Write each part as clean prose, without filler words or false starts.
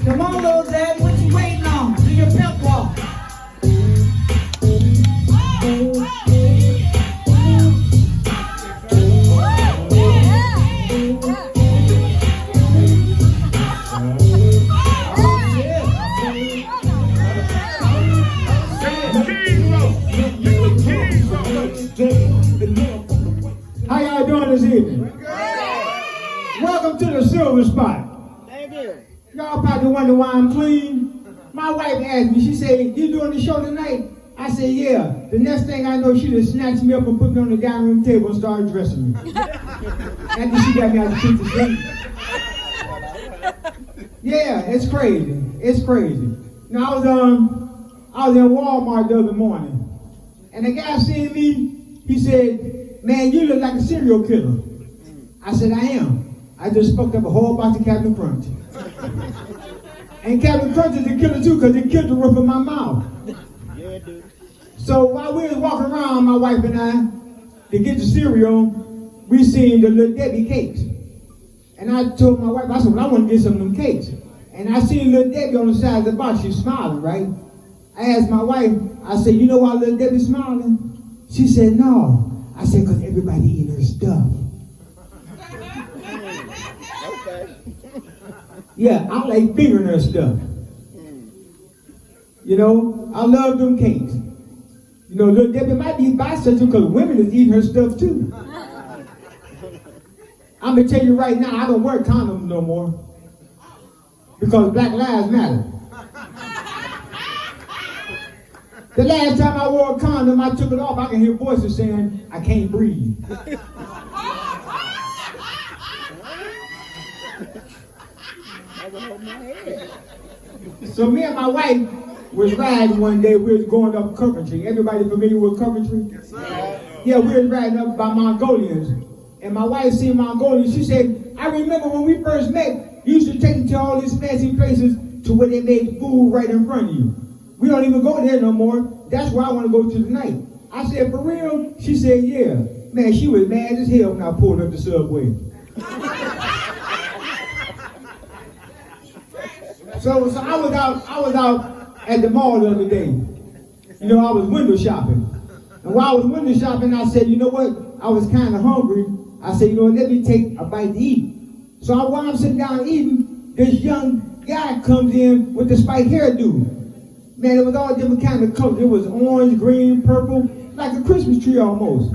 Come on, little Dad, what you waiting on? Do your pimp walk. How y'all doing this evening? Welcome to the Silverspot. Thank you. Y'all probably wonder why I'm clean. My wife asked me, she said, you doing the show tonight? I said, yeah. The next thing I know, she just snatched me up and put me on the dining room table and started dressing me. After she got me out the street to sleep. Yeah, it's crazy. It's crazy. Now, I was in Walmart the other morning, and the guy seen me, he said, man, you look like a serial killer. I said, I am. I just fucked up a whole box of Captain Crunch. And Captain Crunch is a killer too, because it killed the roof of my mouth. Yeah, dude. So while we was walking around, my wife and I, to get the cereal, we seen the Little Debbie cakes. And I told my wife, I said, well, I want to get some of them cakes. And I seen Little Debbie on the side of the box, she's smiling, right? I asked my wife, I said, you know why Little Debbie's smiling? She said, no. I said, because everybody eating her stuff. Okay. Yeah, I like fingering her stuff. You know, I love them cakes. You know, Little Debbie might be bisexual because women is eating her stuff too. I'm going to tell you right now, I don't wear condoms no more. Because Black Lives Matter. The last time I wore a condom, I took it off. I can hear voices saying, I can't breathe. So me and my wife was riding one day. We was going up Coventry. Everybody familiar with Coventry? Yes, sir. Yeah, we was riding up by Mongolians. And my wife seen Mongolians. She said, I remember when we first met, you used to take me to all these fancy places to where they made food right in front of you. We don't even go there no more. That's where I want to go to tonight. I said, for real? She said, yeah. Man, she was mad as hell when I pulled up the subway. So I was out at the mall the other day. You know, I was window shopping. And while I was window shopping, I said, you know what? I was kind of hungry. I said, you know what? Let me take a bite to eat. So while I'm sitting down eating, this young guy comes in with the spiked hairdo. Man, it was all different kind of colors. It was orange, green, purple, like a Christmas tree almost.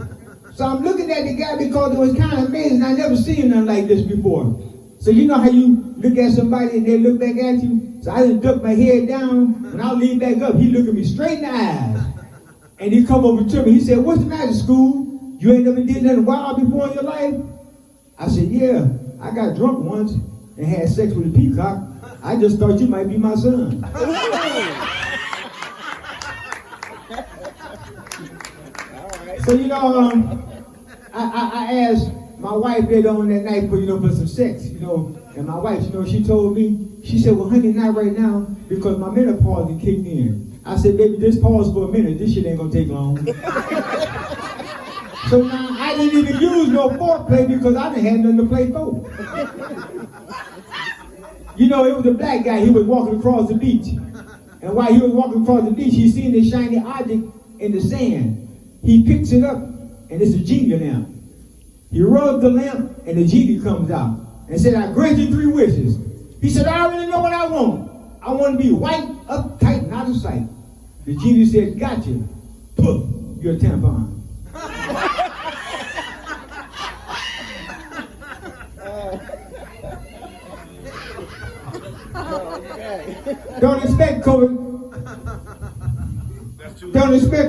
So I'm looking at the guy because it was kind of amazing. I never seen nothing like this before. So you know how you look at somebody and they look back at you? So I just ducked my head down. When I lean back up, he looked at me straight in the eyes. And he come over to me. He said, what's the matter, school? You ain't never did nothing wild before in your life? I said, yeah, I got drunk once and had sex with a peacock. I just thought you might be my son. So, you know, I asked my wife later on that night for some sex, and my wife, she told me, she said, well, honey, not right now, because my menopause had kicked in. I said, baby, just pause for a minute. This shit ain't gonna take long. So now I didn't even use no foreplay because I didn't have nothing to play for. It was a black guy. He was walking across the beach. And while he was walking across the beach, he seen this shiny object in the sand. He picks it up, and it's a genie lamp. He rubs the lamp, and the genie comes out and said, I grant you 3 wishes. He said, I already know what I want. I want to be white, uptight, and out of sight. The genie said, gotcha. Poof, you're a tampon. Don't expect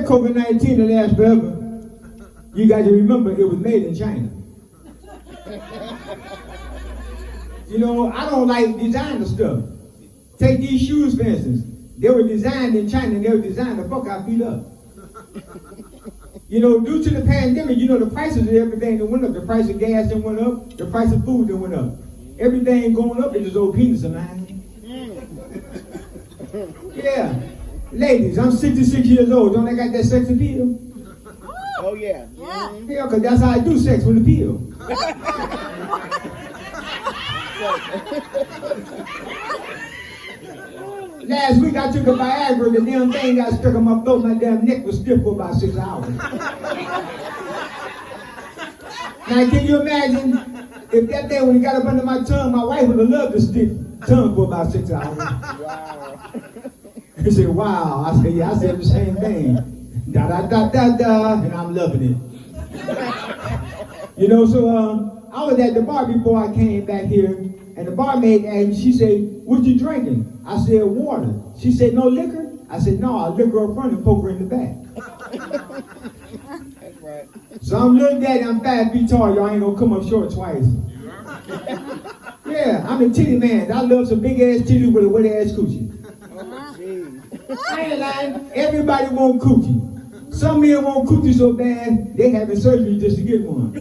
COVID-19 to last forever. You got to remember it was made in China. I don't like designer stuff. Take these shoes, for instance. They were designed in China and they were designed to fuck our feet up. Due to the pandemic, the prices of everything that went up. The price of gas that went up. The price of food that went up. Everything going up is this old penis of mine. Yeah. Ladies, I'm 66 years old. Don't I got that sex appeal? Oh, yeah. Yeah. Yeah, because that's how I do sex with a pill. Last week I took a Viagra, the damn thing got stuck on my throat, my damn neck was stiff for about 6 hours. Now can you imagine if that thing when it got up under my tongue, my wife would have loved to stick tongue for about 6 hours. Wow. He said, wow. I said, yeah, I said the same thing. Da da da da da, and I'm loving it. You know, so I was at the bar before I came back here, and the barmaid asked me, she said, what you drinking? I said, water. She said, no liquor? I said, no, I liquor up front and poker in the back. That's right. So I'm little daddy, I'm 5 feet tall, y'all ain't gonna come up short twice. Yeah, I'm a titty man. I love some big ass titty with a wet ass coochie. Oh, geez. I ain't lying. Everybody want coochie. Some men want coochie so bad, they having surgery just to get one.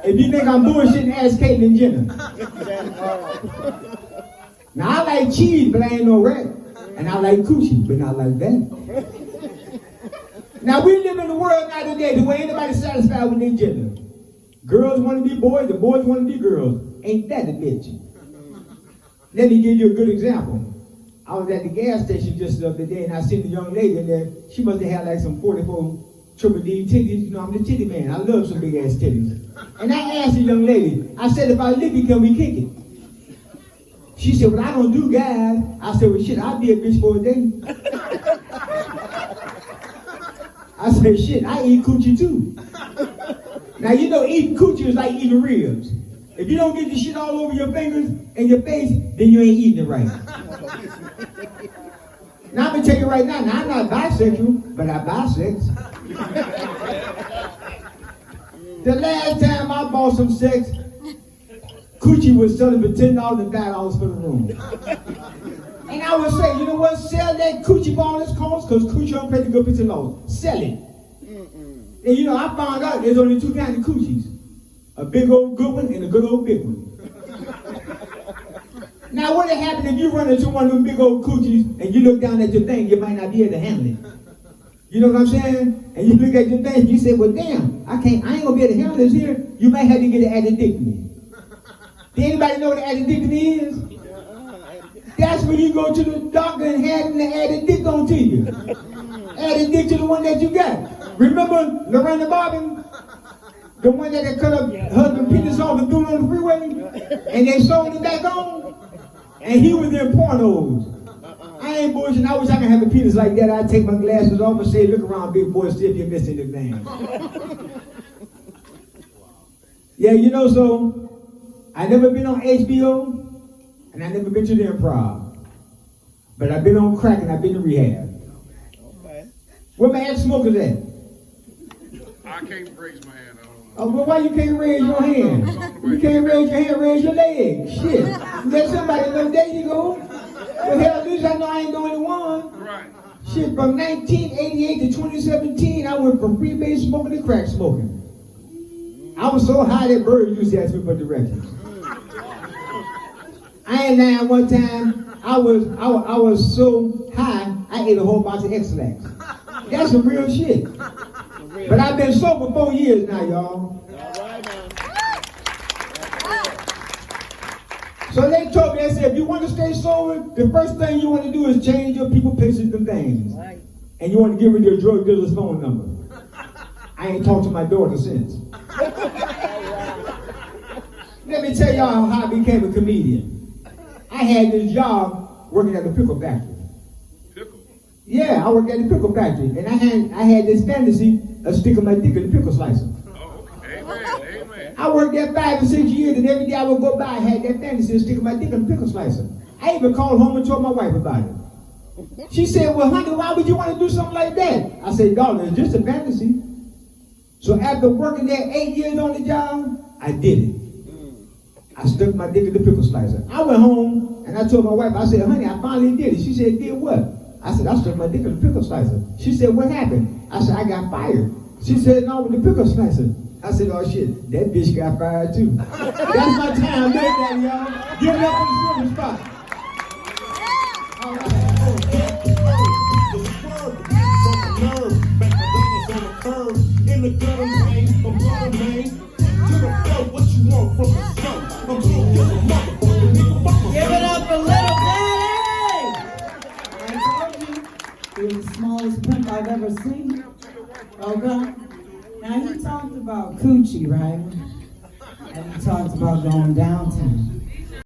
If you think I'm bullshitting, ask Caitlyn Jenner. Now I like cheese, but I ain't no rat. And I like coochie, but not like that. Now we live in a world now today the way anybody satisfied with their gender. Girls want to be boys, the boys want to be girls. Ain't that a bitch? Let me give you a good example. I was at the gas station just the other day and I seen a young lady in there. She must have had like some 44 triple D titties. You know, I'm the titty man. I love some big ass titties. And I asked the young lady, I said, if I lick it, can we kick it? She said, well, I don't do guys. I said, well, shit, I'll be a bitch for a day. I said, shit, I eat coochie too. Now, you know, eating coochie is like eating ribs. If you don't get the shit all over your fingers and your face, then you ain't eating it right. Now, I'm going to tell you right now, I'm not bisexual, but I bisex. The last time I bought some sex, coochie was selling for $10 and $5 for the room. And I would say, you know what, sell that coochie for all its cost, because coochie don't pay the good picture loans. Sell it. And you know, I found out there's only 2 kinds of coochies. A big old good one and a good old big one. Now what would happen if you run into one of them big old coochies and you look down at your thing, you might not be able to handle it. You know what I'm saying? And you look at your thing and you say, well damn, I ain't gonna be able to handle this here. You might have to get an addictomy. Does anybody know what an addictomy is? That's when you go to the doctor and have them to add a dick onto you. Add a dick to the one that you got. Remember Lorena Bobbitt? The one that cut up husband penis off and threw it on the freeway? And they sold it back on? And he was in pornos. I ain't bullshitting. I wish I could have a penis like that. I'd take my glasses off and say, look around, big boy, see if you're missing the thing. Yeah, you know, so I never been on HBO and I never been to the Improv. But I've been on crack and I've been to rehab. Okay. Where my ex-smokers at? I can't raise my hand. Oh, well, why you can't raise your hand? You can't raise your hand, raise your leg. Shit. Let somebody know, there you go. Well, hell, at least I know I ain't the only one. Right. Shit, from 1988 to 2017, I went from freebase smoking to crack smoking. I was so high that birds used to ask me for directions. I ain't lying. One time, I was so high, I ate a whole box of X-Lax. That's some real shit. But I've been sober 4 years now, y'all. All right now. So they told me, they said, if you want to stay sober, the first thing you want to do is change your people, places, and things. Right. And you want to give her your drug dealer's phone number. I ain't talked to my daughter since. Let me tell y'all how I became a comedian. I had this job working at the pickle factory. Pickle. Yeah, I worked at the pickle factory, and I had this fantasy of sticking my dick in the pickle slicer. Oh, amen, amen. I worked there 5 or 6 years, and every day I would go by, I had that fantasy of sticking my dick in the pickle slicer. I even called home and told my wife about it. She said, well, honey, why would you want to do something like that? I said, darling, it's just a fantasy. So after working there 8 years on the job, I did it. I stuck my dick in the pickle slicer. I went home and I told my wife, I said, honey, I finally did it. She said, did what? I said, I stuck my dick in the pickle slicer. She said, what happened? I said, I got fired. She said, no, with the pickle slicer. I said, oh shit, that bitch got fired too. That's my time, like that, y'all. Give it up for the Silverspot. All right. In the gutter lane, from gutter lane to the flow, what you want from the show? I'm gonna give a motherfucker, nigga, fuck Give it up for He was the smallest pimp I've ever seen. Okay? Now he talked about coochie, right? And he talked about going downtown.